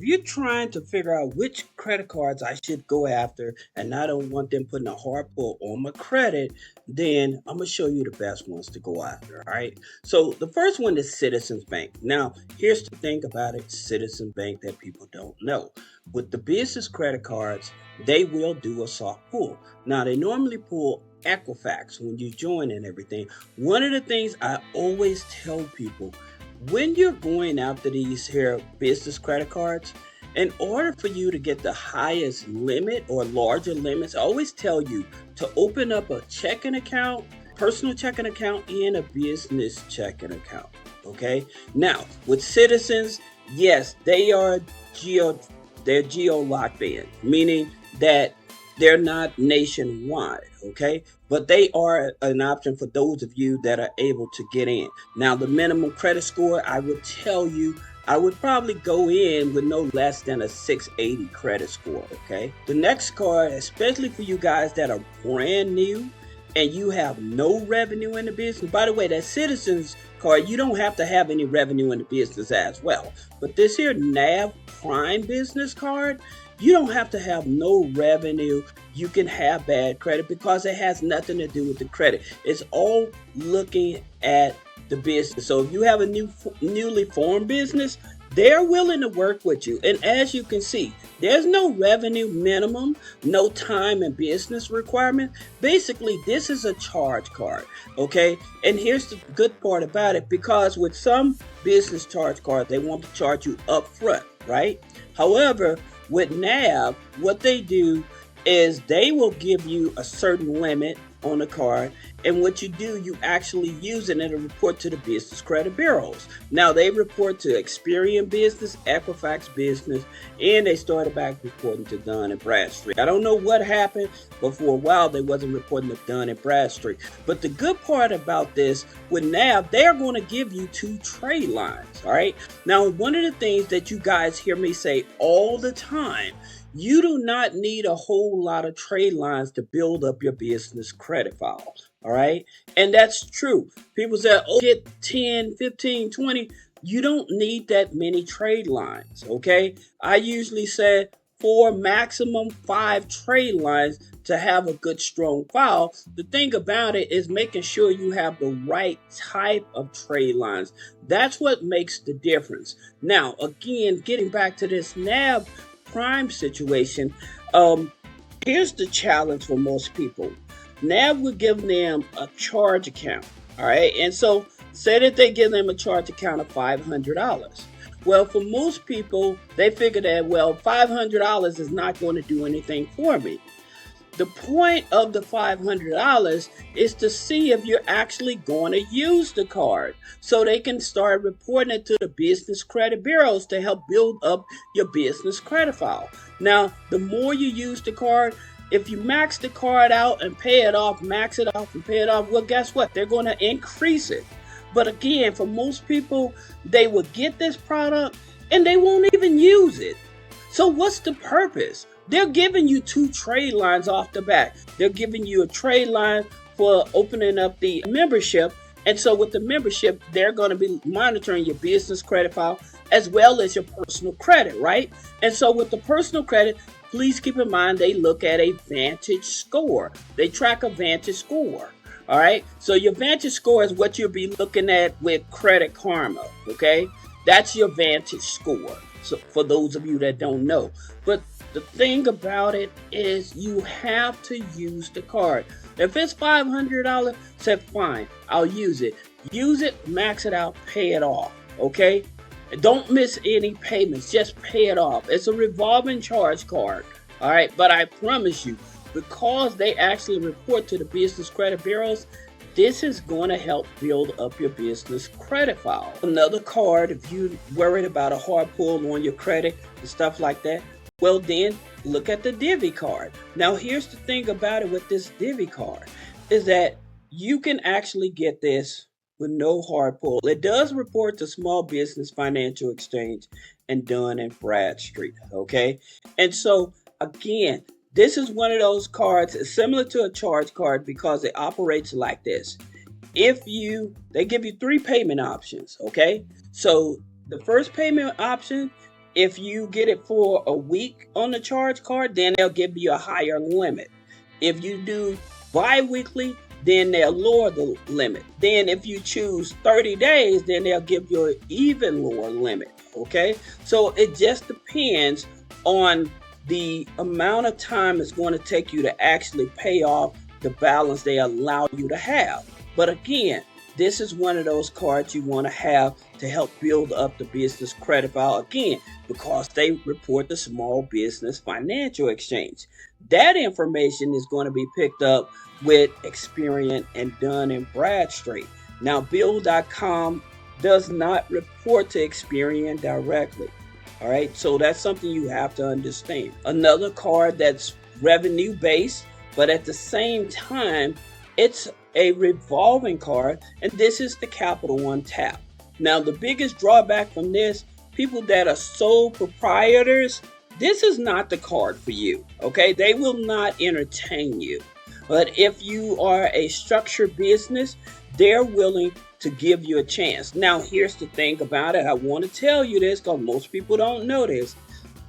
you're trying to figure out which credit cards I should go after and I don't want them putting a hard pull on my credit, then I'm going to show you the best ones to go after. All right. So the first one is Citizens Bank. Now, here's the thing about it, Citizens Bank, that people don't know. With the business credit cards, they will do a soft pull. Now, they normally pull Equifax when you join and everything. One of the things I always tell people, when you're going after these here business credit cards, in order for you to get the highest limit or larger limits, I always tell you to open up a checking account, personal checking account, and a business checking account. Okay. Now, with Citizens, yes, they're geo locked in, meaning that they're not nationwide, okay? But they are an option for those of you that are able to get in. Now, the minimum credit score, I would tell you, I would probably go in with no less than a 680 credit score, okay? The next card, especially for you guys that are brand new and you have no revenue in the business. By the way, that Citizens card, you don't have to have any revenue in the business as well. But this here Nav Prime business card, you don't have to have no revenue. You can have bad credit because it has nothing to do with the credit. It's all looking at the business. So if you have a newly formed business, they're willing to work with you. And as you can see, there's no revenue minimum, no time and business requirement. Basically, this is a charge card, okay? And here's the good part about it, because with some business charge cards, they want to charge you up front, right? However, with Nav, what they do is they will give you a certain limit on the card, and what you do, you actually use it and it'll report to the business credit bureaus. Now, they report to Experian Business, Equifax Business, and they started back reporting to Dun and Bradstreet. I don't know what happened, but for a while they wasn't reporting to Dun and Bradstreet. But the good part about this, with Nav, they're going to give you 2 trade lines, all right? Now, one of the things that you guys hear me say all the time, you do not need a whole lot of trade lines to build up your business credit file. All right. And that's true. People say, oh, get 10, 15, 20. You don't need that many trade lines. Okay. I usually say 4, maximum 5 trade lines to have a good, strong file. The thing about it is making sure you have the right type of trade lines. That's what makes the difference. Now, again, getting back to this Nav Prime situation, here's the challenge for most people. Nav will give them a charge account, all right? And so say that they give them a charge account of $500. Well, for most people, they figure that, well, $500 is not going to do anything for me. The point of the $500 is to see if you're actually going to use the card, so they can start reporting it to the business credit bureaus to help build up your business credit file. Now, the more you use the card, if you max the card out and pay it off, max it off and pay it off, well, guess what? They're going to increase it. But again, for most people, they will get this product and they won't even use it. So what's the purpose? They're giving you 2 trade lines off the bat. They're giving you a trade line for opening up the membership. And so with the membership, they're going to be monitoring your business credit file as well as your personal credit, right? And so with the personal credit, please keep in mind they look at a Vantage score. They track a Vantage score. All right. So your Vantage score is what you'll be looking at with Credit Karma. Okay. That's your Vantage score. So for those of you that don't know, but the thing about it is you have to use the card. If it's $500, say fine, I'll use it. Use it, max it out, pay it off. Okay. Don't miss any payments. Just pay it off. It's a revolving charge card. All right. But I promise you, because they actually report to the business credit bureaus, this is going to help build up your business credit file. Another card, if you're worried about a hard pull on your credit and stuff like that, well then look at the Divvy card. Now here's the thing about it with this Divvy card, is that you can actually get this with no hard pull. It does report to Small Business Financial Exchange and Dun and Bradstreet, okay? And so again, this is one of those cards, it's similar to a charge card because it operates like this. They give you 3 payment options, okay? So the first payment option If you get it for a week on the charge card, then they'll give you a higher limit. If you do bi-weekly, then they'll lower the limit. Then if you choose 30 days, then they'll give you an even lower limit. Okay, so it just depends on the amount of time it's going to take you to actually pay off the balance they allow you to have. But again, this is one of those cards you want to have to help build up the business credit file, again, because they report the Small Business Financial Exchange. That information is going to be picked up with Experian and Dun & Bradstreet. Now, Bill.com does not report to Experian directly. All right, so that's something you have to understand. Another card that's revenue based, but at the same time, it's a revolving card, and this is the Capital One Tap. Now, the biggest drawback from this, people that are sole proprietors, this is not the card for you. Okay, they will not entertain you. But if you are a structured business, they're willing to give you a chance. Now, here's the thing about it. I want to tell you this because most people don't know this.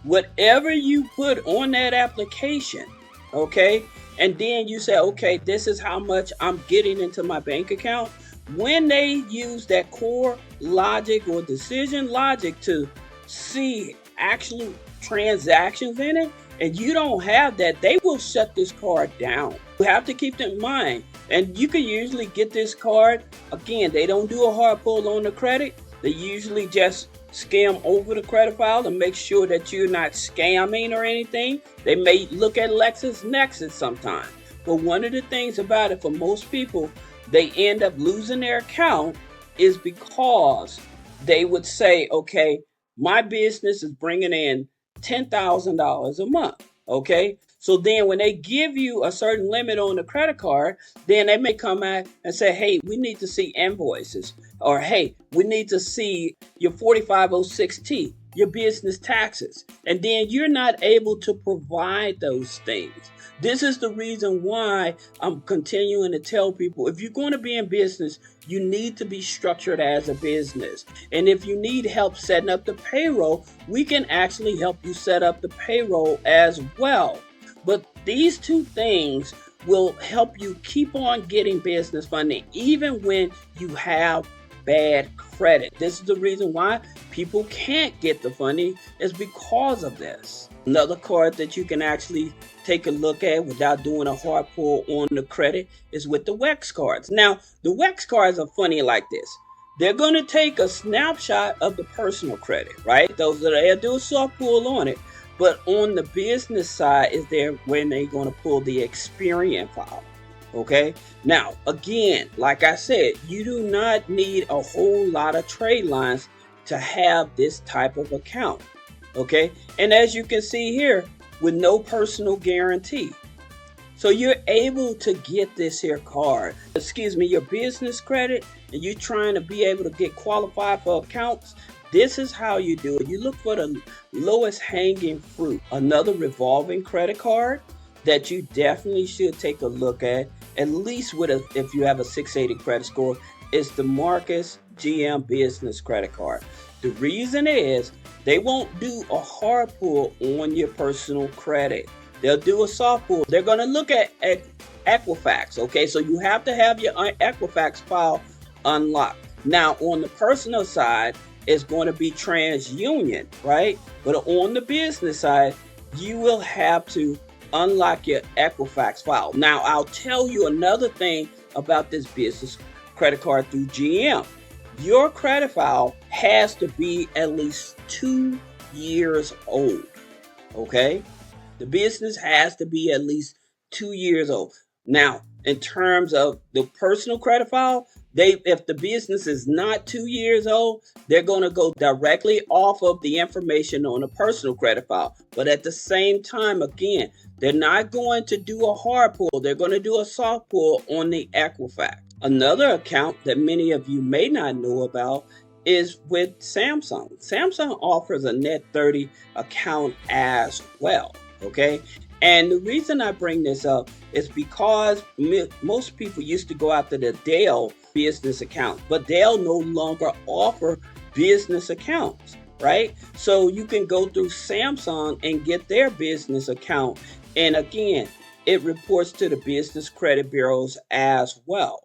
Whatever you put on that application, okay, and then you say, okay, this is how much I'm getting into my bank account. When they use that core logic or decision logic to see actual transactions in it, and you don't have that, they will shut this card down. You have to keep that in mind. And you can usually get this card. Again, they don't do a hard pull on the credit. They usually just skim over the credit file to make sure that you're not scamming or anything. They may look at LexisNexis sometimes. But one of the things about it, for most people, they end up losing their account is because they would say, okay, my business is bringing in $10,000 a month. Okay, so then when they give you a certain limit on the credit card, then they may come out and say, hey, we need to see invoices, or hey, we need to see your 4506T, your business taxes, and then you're not able to provide those things. This is the reason why I'm continuing to tell people, if you're going to be in business, you need to be structured as a business. And if you need help setting up the payroll, we can actually help you set up the payroll as well. But these two things will help you keep on getting business funding, even when you have bad credit. This is the reason why people can't get the funding, is because of this. Another card that you can actually take a look at without doing a hard pull on the credit is with the WEX cards. Now, the WEX cards are funny like this. They're going to take a snapshot of the personal credit, right? They'll do a soft pull on it. But on the business side is there when they're going to pull the Experian file. Okay. Now, again, like I said, you do not need a whole lot of trade lines to have this type of account. Okay. And as you can see here, with no personal guarantee. So you're able to get this here card, your business credit, and you're trying to be able to get qualified for accounts. This is how you do it. You look for the lowest hanging fruit. Another revolving credit card that you definitely should take a look at least if you have a 680 credit score, is the Marcus GM Business Credit Card. The reason is they won't do a hard pull on your personal credit. They'll do a soft pull. They're going to look at Equifax. Okay, so you have to have your Equifax file unlocked. Now, on the personal side, it's going to be TransUnion, right? But on the business side, you will have to unlock your Equifax file. Now, I'll tell you another thing about this business credit card through GM. Your credit file has to be at least 2 years old. Okay? The business has to be at least 2 years old. Now, in terms of the personal credit file, if the business is not 2 years old, they're going to go directly off of the information on a personal credit file. But at the same time, again, they're not going to do a hard pull. They're going to do a soft pull on the Equifax. Another account that many of you may not know about is with Samsung. Samsung offers a net 30 account as well. Okay. And the reason I bring this up is because most people used to go after the Dell business account, but Dell no longer offer business accounts. right? So you can go through Samsung and get their business account. And again, it reports to the business credit bureaus as well.